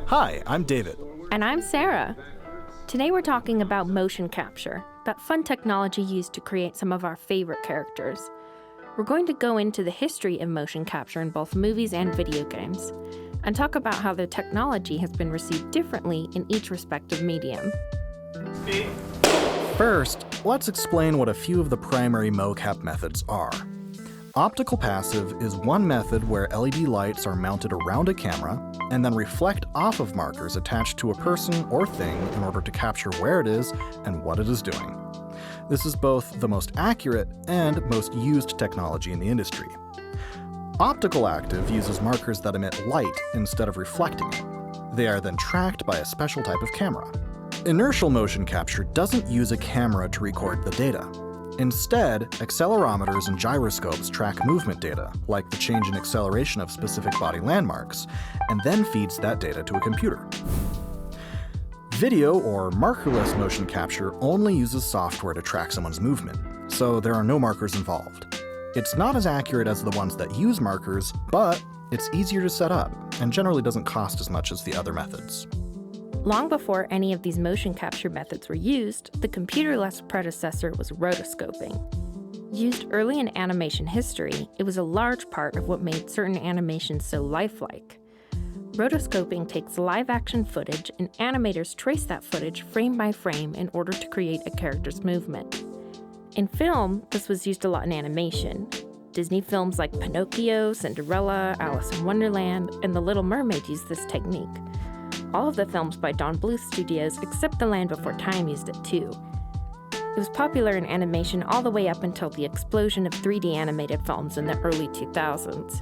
Hi, I'm David. And I'm Sarah. Today we're talking about motion capture, that fun technology used to create some of our favorite characters. We're going to go into the history of motion capture in both movies and video games, and talk about how the technology has been received differently in each respective medium. First, let's explain what a few of the primary mocap methods are. Optical passive is one method where LED lights are mounted around a camera and then reflect off of markers attached to a person or thing in order to capture where it is and what it is doing. This is both the most accurate and most used technology in the industry. Optical active uses markers that emit light instead of reflecting it. They are then tracked by a special type of camera. Inertial motion capture doesn't use a camera to record the data. Instead, accelerometers and gyroscopes track movement data, like the change in acceleration of specific body landmarks, and then feeds that data to a computer. Video or markerless motion capture only uses software to track someone's movement, so there are no markers involved. It's not as accurate as the ones that use markers, but it's easier to set up, and generally doesn't cost as much as the other methods. Long before any of these motion capture methods were used, the computerless predecessor was rotoscoping. Used early in animation history, it was a large part of what made certain animations so lifelike. Rotoscoping takes live-action footage, and animators trace that footage frame by frame in order to create a character's movement. In film, this was used a lot in animation. Disney films like Pinocchio, Cinderella, Alice in Wonderland, and The Little Mermaid used this technique. All of the films by Don Bluth Studios except The Land Before Time used it too. It was popular in animation all the way up until the explosion of 3D animated films in the early 2000s.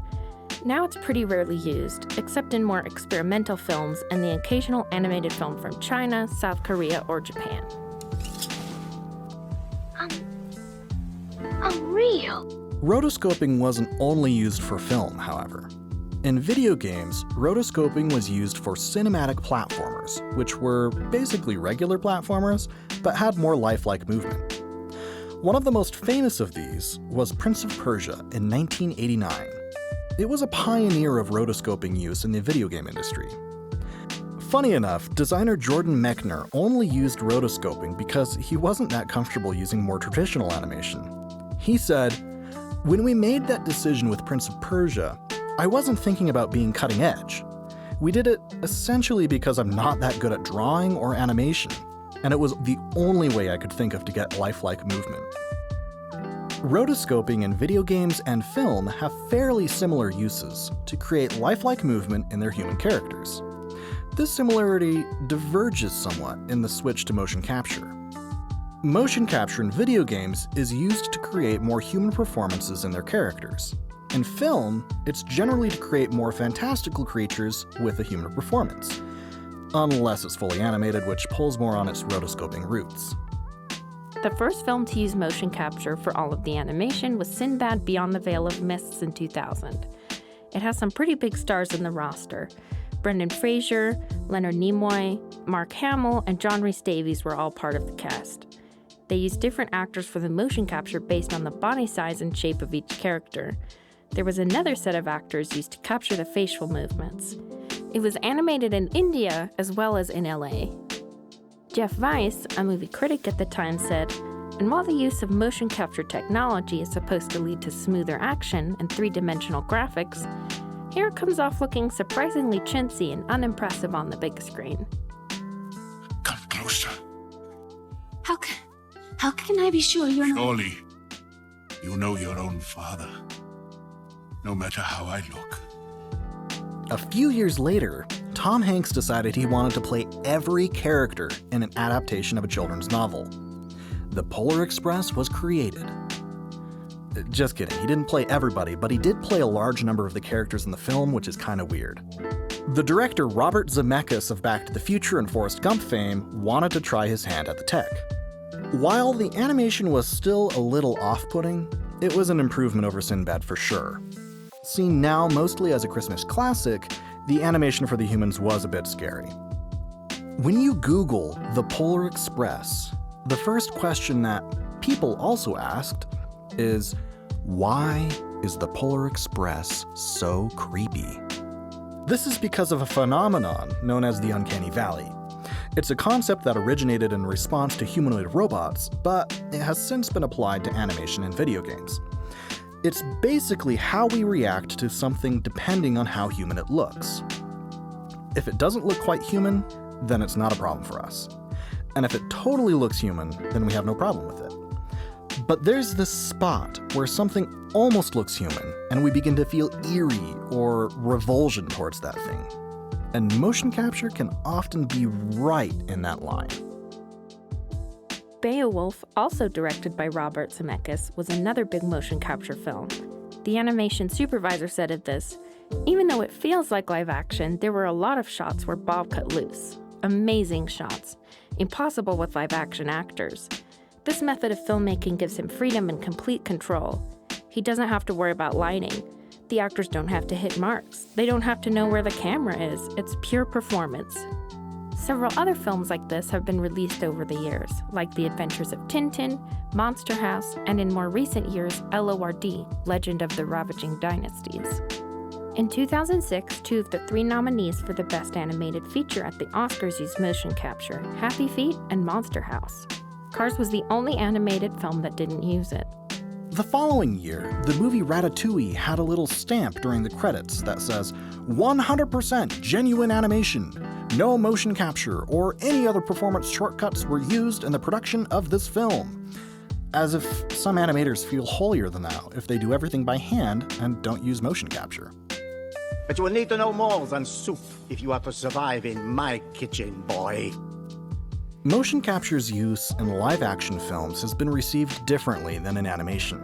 Now it's pretty rarely used, except in more experimental films and the occasional animated film from China, South Korea, or Japan. Unreal! Rotoscoping wasn't only used for film, however. In video games, rotoscoping was used for cinematic platformers, which were basically regular platformers, but had more lifelike movement. One of the most famous of these was Prince of Persia in 1989. It was a pioneer of rotoscoping use in the video game industry. Funny enough, designer Jordan Mechner only used rotoscoping because he wasn't that comfortable using more traditional animation. He said, "When we made that decision with Prince of Persia, I wasn't thinking about being cutting edge. We did it essentially because I'm not that good at drawing or animation, and it was the only way I could think of to get lifelike movement." Rotoscoping in video games and film have fairly similar uses to create lifelike movement in their human characters. This similarity diverges somewhat in the switch to motion capture. Motion capture in video games is used to create more human performances in their characters. In film, it's generally to create more fantastical creatures with a human performance, unless it's fully animated, which pulls more on its rotoscoping roots. The first film to use motion capture for all of the animation was Sinbad Beyond the Veil of Mists in 2000. It has some pretty big stars in the roster. Brendan Fraser, Leonard Nimoy, Mark Hamill, and John Rhys Davies were all part of the cast. They used different actors for the motion capture based on the body size and shape of each character. There was another set of actors used to capture the facial movements. It was animated in India as well as in LA. Jeff Weiss, a movie critic at the time, said, "And while the use of motion capture technology is supposed to lead to smoother action and three-dimensional graphics, here it comes off looking surprisingly chintzy and unimpressive on the big screen." Come closer. How can I be sure you're not... Surely, you know your own father. No matter how I look. A few years later, Tom Hanks decided he wanted to play every character in an adaptation of a children's novel. The Polar Express was created. Just kidding, he didn't play everybody, but he did play a large number of the characters in the film, which is kind of weird. The director Robert Zemeckis of Back to the Future and Forrest Gump fame wanted to try his hand at the tech. While the animation was still a little off-putting, it was an improvement over Sinbad for sure. Seen now mostly as a Christmas classic, the animation for the humans was a bit scary. When you Google the Polar Express, the first question that people also asked is, why is the Polar Express so creepy? This is because of a phenomenon known as the uncanny valley. It's a concept that originated in response to humanoid robots, but it has since been applied to animation in video games. It's basically how we react to something depending on how human it looks. If it doesn't look quite human, then it's not a problem for us. And if it totally looks human, then we have no problem with it. But there's this spot where something almost looks human, and we begin to feel eerie or revulsion towards that thing. And motion capture can often be right in that line. Beowulf, also directed by Robert Zemeckis, was another big motion capture film. The animation supervisor said of this, "Even though it feels like live action, there were a lot of shots where Bob cut loose. Amazing shots. Impossible with live action actors. This method of filmmaking gives him freedom and complete control. He doesn't have to worry about lighting. The actors don't have to hit marks. They don't have to know where the camera is. It's pure performance." Several other films like this have been released over the years, like The Adventures of Tintin, Monster House, and in more recent years, LORD, Legend of the Ravaging Dynasties. In 2006, 2 of the 3 nominees for the Best Animated Feature at the Oscars used motion capture, Happy Feet and Monster House. Cars was the only animated film that didn't use it. The following year, the movie Ratatouille had a little stamp during the credits that says, 100% genuine animation. No motion capture or any other performance shortcuts were used in the production of this film. As if some animators feel holier than thou if they do everything by hand and don't use motion capture. But you will need to know more than soup if you are to survive in my kitchen, boy. Motion capture's use in live-action films has been received differently than in animation.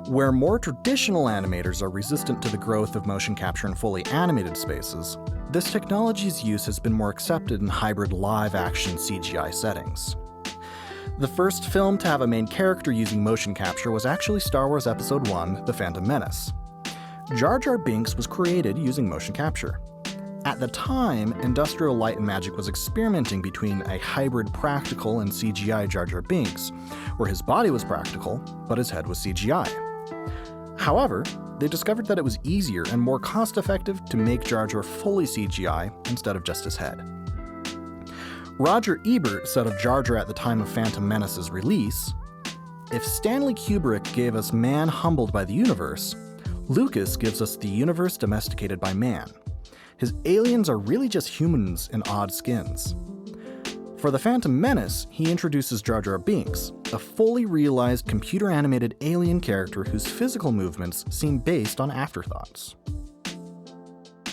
Where more traditional animators are resistant to the growth of motion capture in fully animated spaces, this technology's use has been more accepted in hybrid live-action CGI settings. The first film to have a main character using motion capture was actually Star Wars Episode I: The Phantom Menace. Jar Jar Binks was created using motion capture. At the time, Industrial Light and Magic was experimenting between a hybrid practical and CGI Jar Jar Binks, where his body was practical, but his head was CGI. However, they discovered that it was easier and more cost-effective to make Jar Jar fully CGI instead of just his head. Roger Ebert said of Jar Jar at the time of Phantom Menace's release, "If Stanley Kubrick gave us man humbled by the universe, Lucas gives us the universe domesticated by man. His aliens are really just humans in odd skins." For The Phantom Menace, he introduces Jar Jar Binks, a fully realized computer-animated alien character whose physical movements seem based on afterthoughts.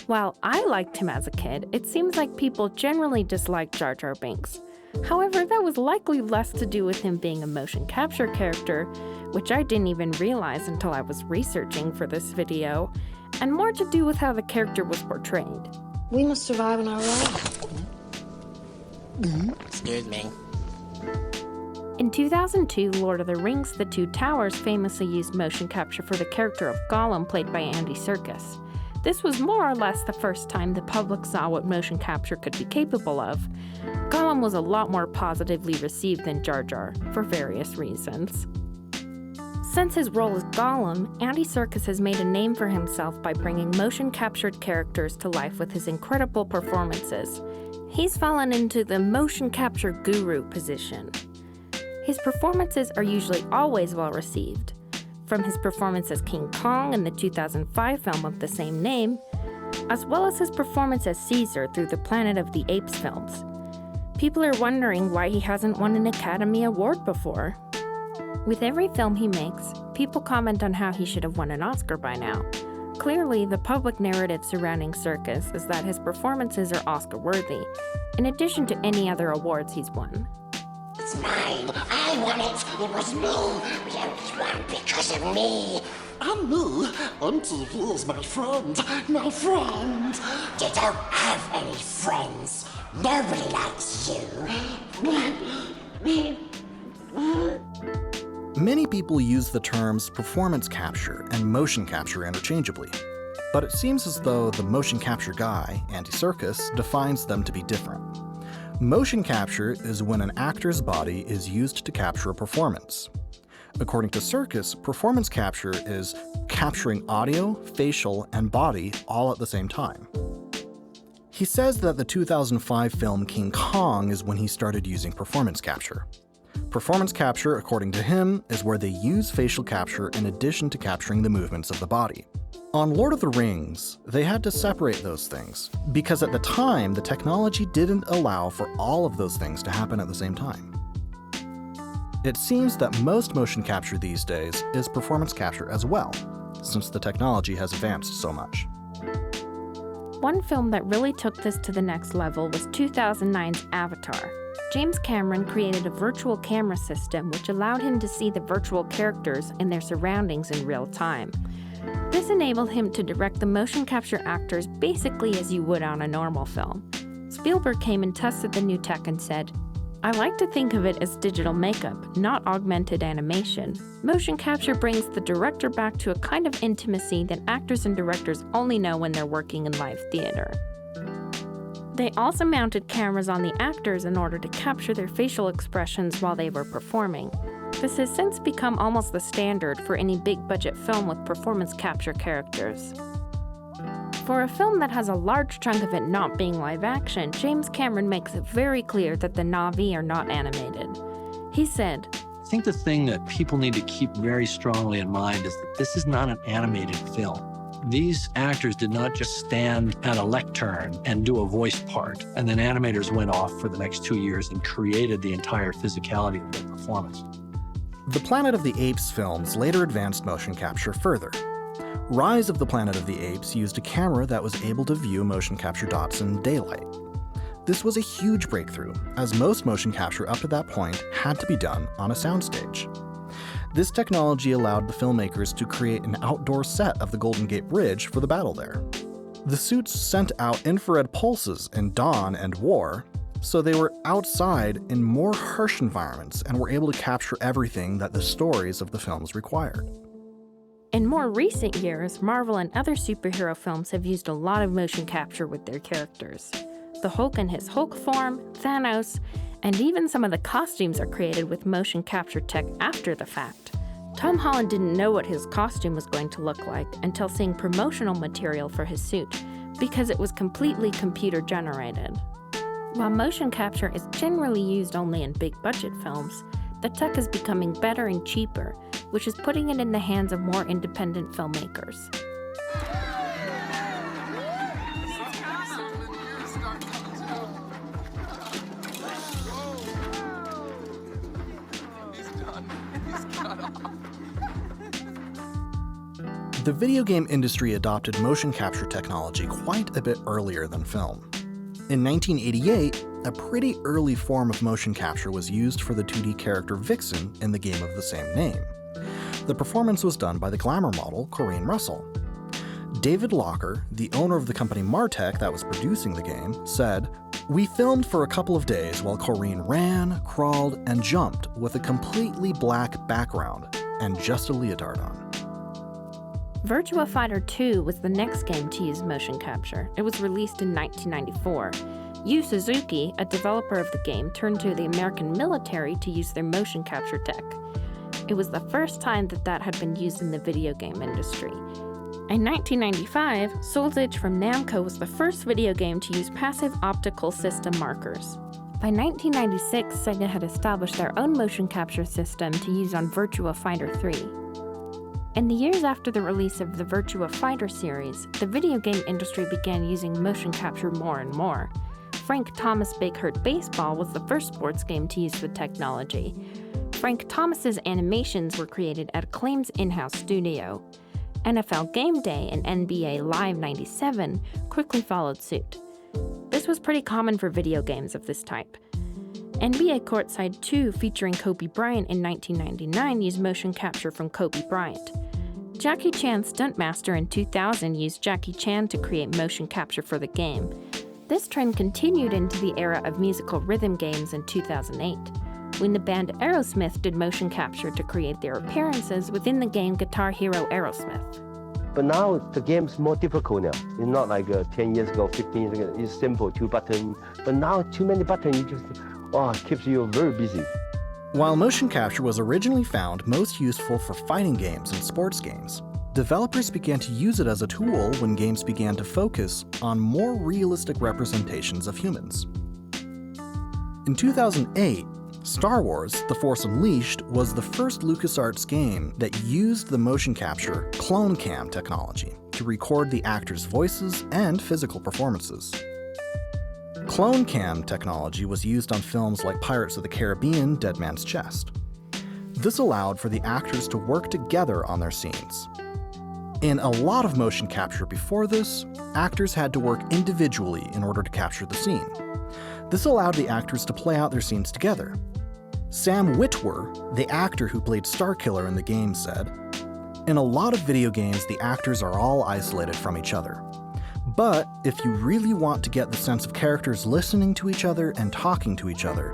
While I liked him as a kid, it seems like people generally disliked Jar Jar Binks. However, that was likely less to do with him being a motion capture character, which I didn't even realize until I was researching for this video, and more to do with how the character was portrayed. We must survive on our own. Excuse me. In 2002, Lord of the Rings: The Two Towers famously used motion capture for the character of Gollum, played by Andy Serkis. This was more or less the first time the public saw what motion capture could be capable of. Gollum was a lot more positively received than Jar Jar, for various reasons. Since his role as Gollum, Andy Serkis has made a name for himself by bringing motion-captured characters to life with his incredible performances. He's fallen into the motion capture guru position. His performances are usually always well received. From his performance as King Kong in the 2005 film of the same name, as well as his performance as Caesar through the Planet of the Apes films. People are wondering why he hasn't won an Academy Award before. With every film he makes, people comment on how he should have won an Oscar by now. Clearly, the public narrative surrounding Serkis is that his performances are Oscar-worthy, in addition to any other awards he's won. It's mine. I won it. It was me. We only won because of me. And me. MTV is my friend. My friend. You don't have any friends. Nobody likes you. Many people use the terms performance capture and motion capture interchangeably, but it seems as though the motion capture guy, Andy Serkis, defines them to be different. Motion capture is when an actor's body is used to capture a performance. According to Serkis, performance capture is capturing audio, facial, and body all at the same time. He says that the 2005 film King Kong is when he started using performance capture. Performance capture, according to him, is where they use facial capture in addition to capturing the movements of the body. On Lord of the Rings, they had to separate those things, because at the time, the technology didn't allow for all of those things to happen at the same time. It seems that most motion capture these days is performance capture as well, since the technology has advanced so much. One film that really took this to the next level was 2009's Avatar. James Cameron created a virtual camera system which allowed him to see the virtual characters and their surroundings in real time. This enabled him to direct the motion capture actors basically as you would on a normal film. Spielberg came and tested the new tech and said, "I like to think of it as digital makeup, not augmented animation. Motion capture brings the director back to a kind of intimacy that actors and directors only know when they're working in live theater." They also mounted cameras on the actors in order to capture their facial expressions while they were performing. This has since become almost the standard for any big-budget film with performance capture characters. For a film that has a large chunk of it not being live action, James Cameron makes it very clear that the Na'vi are not animated. He said, I think the thing that people need to keep very strongly in mind is that this is not an animated film. These actors did not just stand at a lectern and do a voice part, and then animators went off for the next 2 years and created the entire physicality of their performance. The Planet of the Apes films later advanced motion capture further. Rise of the Planet of the Apes used a camera that was able to view motion capture dots in daylight. This was a huge breakthrough, as most motion capture up to that point had to be done on a soundstage. This technology allowed the filmmakers to create an outdoor set of the Golden Gate Bridge for the battle there. The suits sent out infrared pulses in dawn and war, so they were outside in more harsh environments and were able to capture everything that the stories of the films required. in more recent years, Marvel and other superhero films have used a lot of motion capture with their characters. The Hulk in his Hulk form, Thanos, and even some of the costumes are created with motion capture tech after the fact. Tom Holland didn't know what his costume was going to look like until seeing promotional material for his suit, because it was completely computer generated. While motion capture is generally used only in big budget films, the tech is becoming better and cheaper, which is putting it in the hands of more independent filmmakers. The video game industry adopted motion capture technology quite a bit earlier than film. In 1988, a pretty early form of motion capture was used for the 2D character Vixen in the game of the same name. The performance was done by the glamour model Corinne Russell. David Locker, the owner of the company Martech that was producing the game, said, "We filmed for a couple of days while Corinne ran, crawled, and jumped with a completely black background and just a leotard on." Virtua Fighter 2 was the next game to use motion capture. It was released in 1994. Yu Suzuki, a developer of the game, turned to the American military to use their motion capture tech. It was the first time that had been used in the video game industry. In 1995, Soul's Edge from Namco was the first video game to use passive optical system markers. By 1996, Sega had established their own motion capture system to use on Virtua Fighter 3. In the years after the release of the Virtua Fighter series, the video game industry began using motion capture more and more. Frank Thomas Big Hurt Baseball was the first sports game to use the technology. Frank Thomas's animations were created at Acclaim's in-house studio. NFL Game Day and NBA Live 97 quickly followed suit. This was pretty common for video games of this type. NBA Courtside 2, featuring Kobe Bryant in 1999, used motion capture from Kobe Bryant. Jackie Chan's Stuntmaster in 2000 used Jackie Chan to create motion capture for the game. This trend continued into the era of musical rhythm games in 2008, when the band Aerosmith did motion capture to create their appearances within the game Guitar Hero Aerosmith. But now the game's more difficult now. It's not like 10 years ago, 15 years ago. It's simple, 2 buttons. But now too many buttons, it keeps you very busy. While motion capture was originally found most useful for fighting games and sports games, developers began to use it as a tool when games began to focus on more realistic representations of humans. In 2008, Star Wars: The Force Unleashed was the first LucasArts game that used the motion capture clone cam technology to record the actors' voices and physical performances. Clone cam technology was used on films like Pirates of the Caribbean: Dead Man's Chest. This allowed for the actors to work together on their scenes. In a lot of motion capture before this, actors had to work individually in order to capture the scene. This allowed the actors to play out their scenes together. Sam Witwer, the actor who played Starkiller in the game, said, "In a lot of video games, the actors are all isolated from each other. But if you really want to get the sense of characters listening to each other and talking to each other,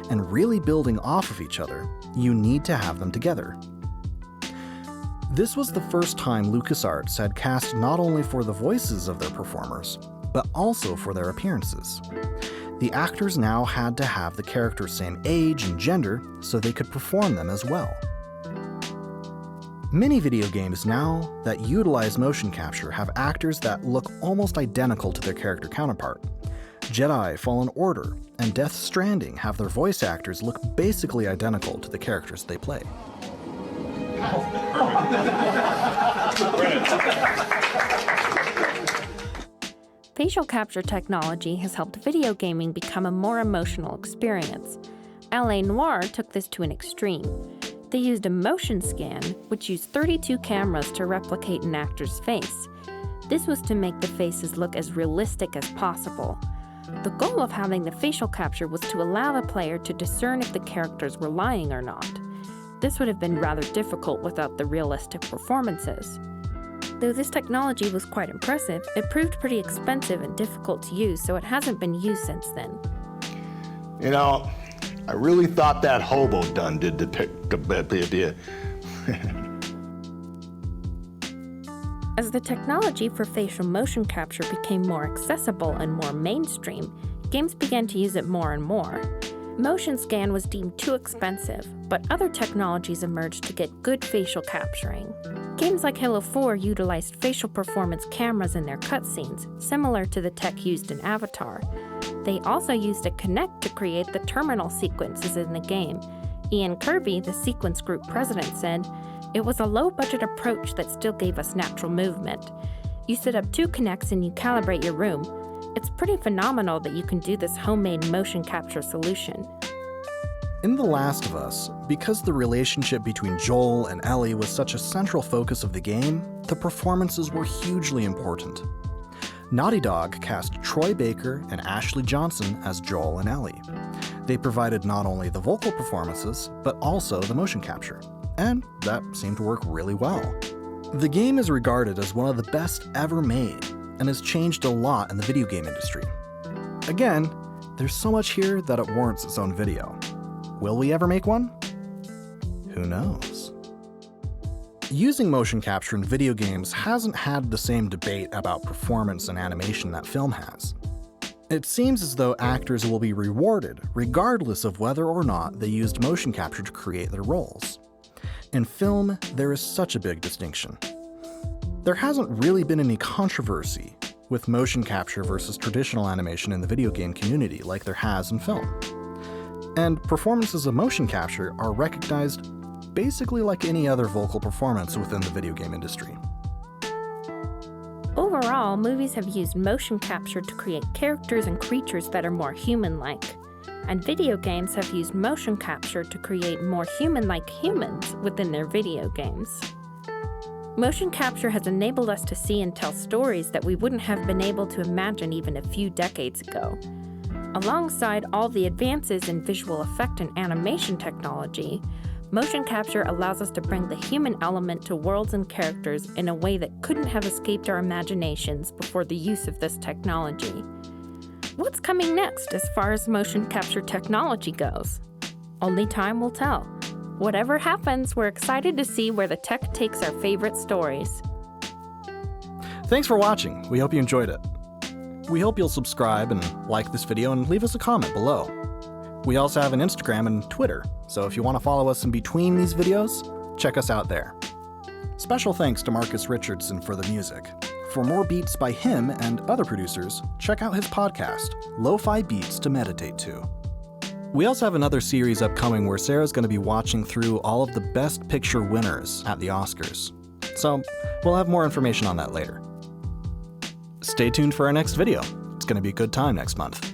and really building off of each other, you need to have them together." This was the first time LucasArts had cast not only for the voices of their performers, but also for their appearances. The actors now had to have the character's same age and gender so they could perform them as well. Many video games now that utilize motion capture have actors that look almost identical to their character counterpart. Jedi Fallen Order and Death Stranding have their voice actors look basically identical to the characters they play. Facial capture technology has helped video gaming become a more emotional experience. LA Noire took this to an extreme. They used a motion scan, which used 32 cameras to replicate an actor's face. This was to make the faces look as realistic as possible. The goal of having the facial capture was to allow the player to discern if the characters were lying or not. This would have been rather difficult without the realistic performances. Though this technology was quite impressive, it proved pretty expensive and difficult to use, so it hasn't been used since then. You know, I really thought that hobo done did the As the technology for facial motion capture became more accessible and more mainstream, games began to use it more and more. Motion scan was deemed too expensive, but other technologies emerged to get good facial capturing. Games like Halo 4 utilized facial performance cameras in their cutscenes, similar to the tech used in Avatar. They also used a Kinect to create the terminal sequences in the game. Ian Kirby, the Sequence Group president, said, "It was a low-budget approach that still gave us natural movement. You set up 2 Kinects and you calibrate your room. It's pretty phenomenal that you can do this homemade motion capture solution." In The Last of Us, because the relationship between Joel and Ellie was such a central focus of the game, the performances were hugely important. Naughty Dog cast Troy Baker and Ashley Johnson as Joel and Ellie. They provided not only the vocal performances, but also the motion capture, and that seemed to work really well. The game is regarded as one of the best ever made, and has changed a lot in the video game industry. Again, there's so much here that it warrants its own video. Will we ever make one? Who knows? Using motion capture in video games hasn't had the same debate about performance and animation that film has. It seems as though actors will be rewarded regardless of whether or not they used motion capture to create their roles. In film, there is such a big distinction. There hasn't really been any controversy with motion capture versus traditional animation in the video game community like there has in film. And performances of motion capture are recognized basically like any other vocal performance within the video game industry. Overall, movies have used motion capture to create characters and creatures that are more human-like. And video games have used motion capture to create more human-like humans within their video games. Motion capture has enabled us to see and tell stories that we wouldn't have been able to imagine even a few decades ago. Alongside all the advances in visual effect and animation technology, motion capture allows us to bring the human element to worlds and characters in a way that couldn't have escaped our imaginations before the use of this technology. What's coming next as far as motion capture technology goes? Only time will tell. Whatever happens, we're excited to see where the tech takes our favorite stories. Thanks for watching. We hope you enjoyed it. We hope you'll subscribe and like this video and leave us a comment below. We also have an Instagram and Twitter, so if you want to follow us in between these videos, check us out there. Special thanks to Marcus Richardson for the music. For more beats by him and other producers, check out his podcast, Lo-Fi Beats to Meditate to. We also have another series upcoming where Sarah's going to be watching through all of the Best Picture winners at the Oscars. So we'll have more information on that later. Stay tuned for our next video. It's going to be a good time next month.